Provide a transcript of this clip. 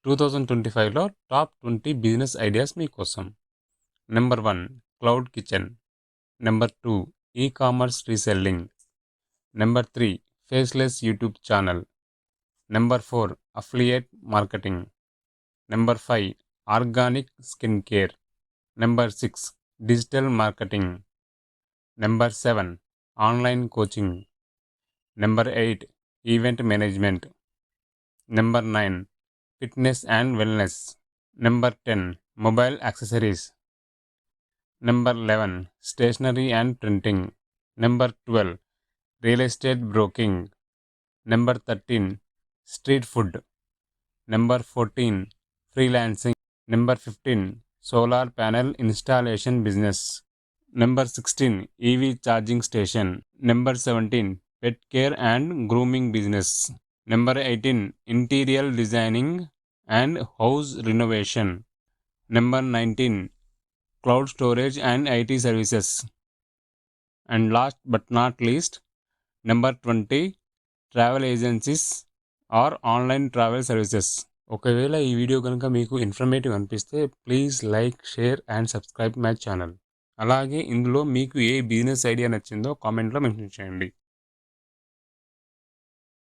2025లో top 20 business ideas మీకోసం. Number 1 cloud kitchen. Number 2 e-commerce reselling. Number 3 faceless YouTube channel. Number 4 affiliate marketing. Number 5 organic skin care. Number 6 digital marketing. Number 7 online coaching. Number 8 event management. Number 9 fitness and wellness. Number 10 mobile accessories. Number 11 stationery and printing. Number 12 real estate broking. Number 13 street food. Number 14 freelancing. Number 15 solar panel installation business. Number 16 EV charging station. Number 17 pet care and grooming business. Number 18 interior designing and house renovation. Number 19 cloud storage and IT services. And last but not least number 20 travel agencies or online travel services. ఒకవేళ ఈ video కనుక మీకు informative అనిపిస్తే please like, share and subscribe my channel. అలాగే ఇందులో మీకు ఏ business idea నచ్చిందో కామెంట్లో మెన్షన్ చేయండి.